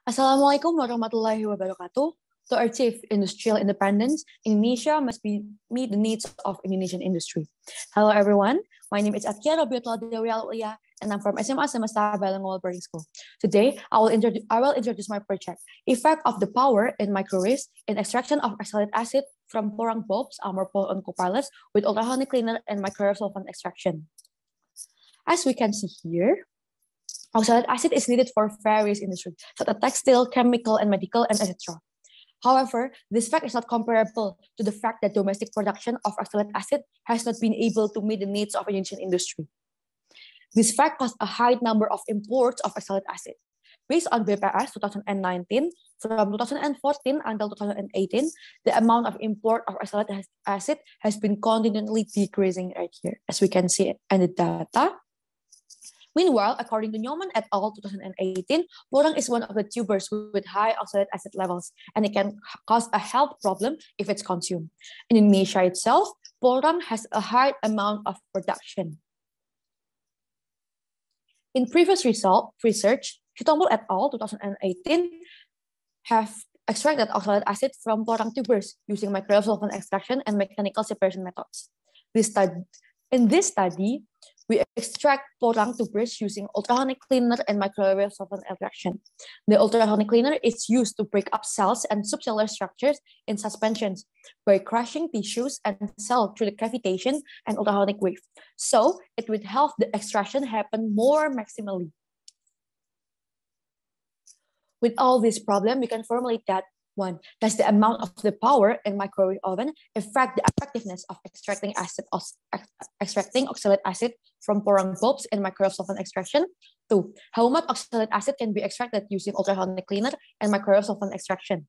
Assalamualaikum warahmatullahi wabarakatuh. To achieve industrial independence, Indonesia must meet the needs of Indonesian industry. Hello everyone, my name is Atqiya, Robiatul, Ulya, and I'm from SMA Semesta Bilingual Boarding School. Today, I will introduce my project, Effect of the Power in Microwaves in Extraction of Oxalic Acid from Porang Bulbs, Amorphol on Copilots with ultrasonic cleaner and microwave solvent extraction. As we can see here, oxalic acid is needed for various industries, such as textile, chemical, and medical, and etc. However, this fact is not comparable to the fact that domestic production of oxalic acid has not been able to meet the needs of Indonesian industry. This fact caused a high number of imports of oxalic acid. Based on BPS 2019, from 2014 until 2018, the amount of import of oxalic acid has been continually decreasing right here, as we can see in the data. Meanwhile, according to Newman et al. 2018, porang is one of the tubers with high oxalic acid levels, and it can cause a health problem if it's consumed. In Indonesia itself, porang has a high amount of production. In previous research, Chitombol et al. 2018 have extracted oxalic acid from porang tubers using microwave solvent extraction and mechanical separation methods. In this study, we extract porang tubers using ultrasonic cleaner and microwave solvent extraction. The ultrasonic cleaner is used to break up cells and subcellular structures in suspensions by crushing tissues and cells through the cavitation and ultrasonic wave. So it would help the extraction happen more maximally. With all this problem, we can formulate that 1. Does the amount of the power in microwave oven affect the effectiveness of extracting oxalic acid from porang bulbs in microwave solvent extraction? 2. How much oxalic acid can be extracted using ultrasonic cleaner and microwave solvent extraction?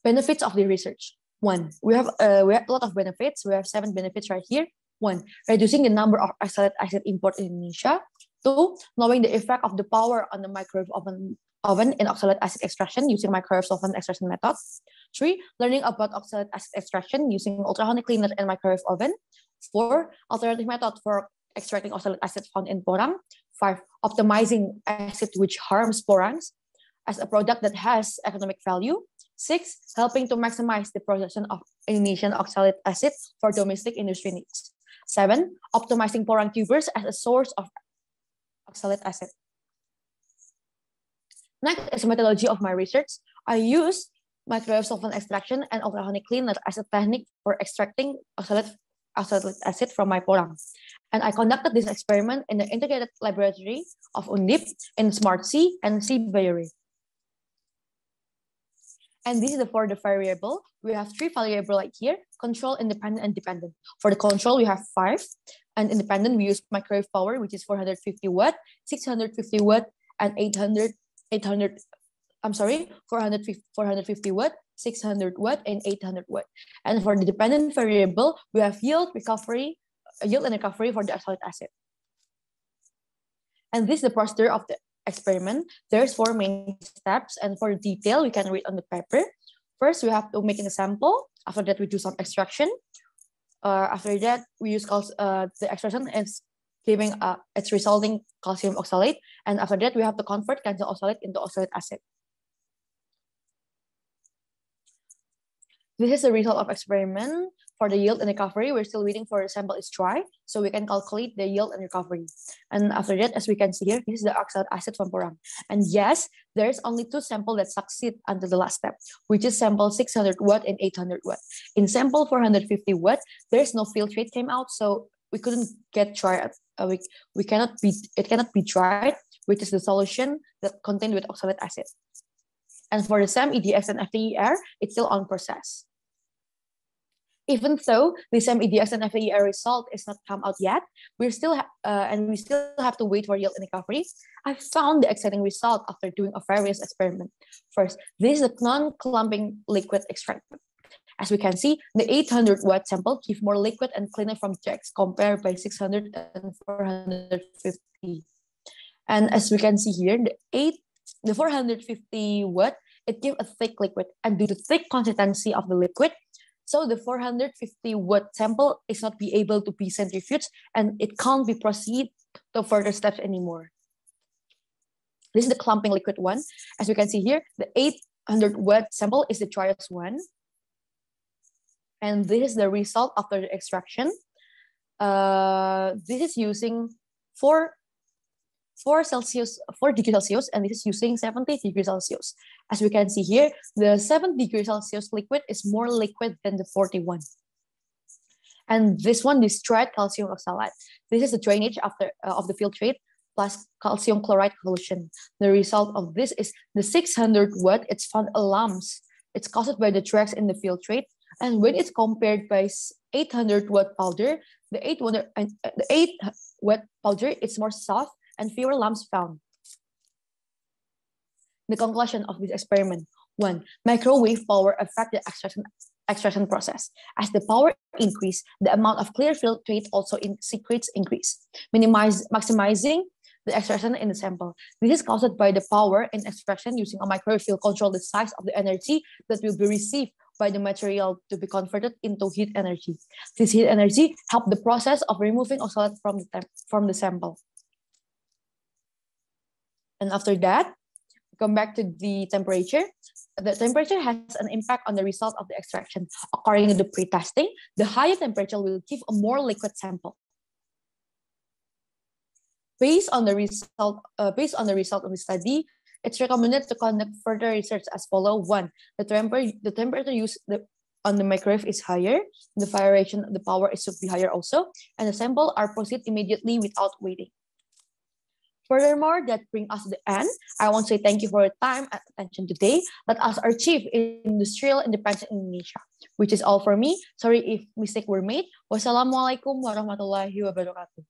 Benefits of the research. 1. We have a lot of benefits. We have 7 benefits right here. 1. Reducing the number of oxalic acid import in Indonesia. 2. Knowing the effect of the power on the microwave oven in oxalic acid extraction using microwave solvent extraction methods. 3. Learning about oxalic acid extraction using ultrasonic cleaner and microwave oven. 4. Alternative method for extracting oxalic acid found in porang. 5. Optimizing acid which harms porangs as a product that has economic value. 6. Helping to maximize the production of Indonesian oxalic acid for domestic industry needs. 7. Optimizing porang tubers as a source of oxalic acid. Next is the methodology of my research. I use microwave solvent extraction and ultrasonic cleaner as a technique for extracting oxalic acid from my porang. And I conducted this experiment in the integrated laboratory of UNDIP in Smart C and C Bayeri. And this is for the variable. We have 3 variables like here: control, independent, and dependent. For the control, we have 5. And independent, we use microwave power, which is 450 watt, 650 watt, and 450 watt, 600 watt, and 800 watt. And for the dependent variable, we have yield and recovery for the oxalic acid. And this is the procedure of the experiment. There's 4 main steps, and for the detail, we can read on the paper. First, we have to make a sample. After that, we do some extraction. After that, we use the extraction is giving it's resulting calcium oxalate, and after that, we have to convert calcium oxalate into oxalic acid. This is the result of experiment. For the yield and recovery, we're still waiting for the sample is dry, so we can calculate the yield and recovery. And after that, as we can see here, this is the oxalic acid from porang. And yes, there's only 2 samples that succeed until the last step, which is sample 600 watt and 800 watt. In sample 450 watt, there's no filtrate came out, so we couldn't get dried. It cannot be dried, which is the solution that contained with oxalic acid. And for the SEM, EDX, and FTER, it's still on process. Even though the SEM, EDX, and FTER result is not come out yet, we still have to wait for yield and recovery. I found the exciting result after doing a various experiment. First, this is a non-clumping liquid extraction. As we can see, the 800 watt sample give more liquid and cleaner from checks compared by 600 and 450. And as we can see here, the 450 watt, it gives a thick liquid, and due to thick consistency of the liquid, so the 450 watt sample is not be able to be centrifuged, and it can't be proceed to further steps anymore. This is the clumping liquid one. As we can see here, the 800 watt sample is the driest one. And this is the result after the extraction. This is using 4 degrees Celsius, and this is using 70 degrees Celsius. As we can see here, the 7 degrees Celsius liquid is more liquid than the 41. And this one, this dried calcium oxalate. This is the drainage after of the filtrate plus calcium chloride solution. The result of this is the 600 watt. It's found lumps. It's caused by the tracks in the filtrate. And when it's compared by 800 watt powder, the 8 watt powder, it's more soft and fewer lumps found. The conclusion of this experiment: 1. Microwave power affect the extraction process. As the power increase, the amount of clear filtrate also secretes increase, maximizing the extraction in the sample. This is caused by the power in extraction using a microwave will control the size of the energy that will be received by the material to be converted into heat energy. This heat energy help the process of removing oxalate from the sample. And after that, come back to the temperature. The temperature has an impact on the result of the extraction. According to the pre-testing, the higher temperature will give a more liquid sample. Based on the result of the study, it's recommended to conduct further research as follows. 1. The temperature used on the microwave is higher. The variation of the power should be higher also, and the sample are proceed immediately without waiting. Furthermore, that brings us to the end. I want to say thank you for your time and attention today. Let us achieve industrial independence in Indonesia, which is all for me. Sorry if mistakes were made. Wassalamualaikum warahmatullahi wabarakatuh.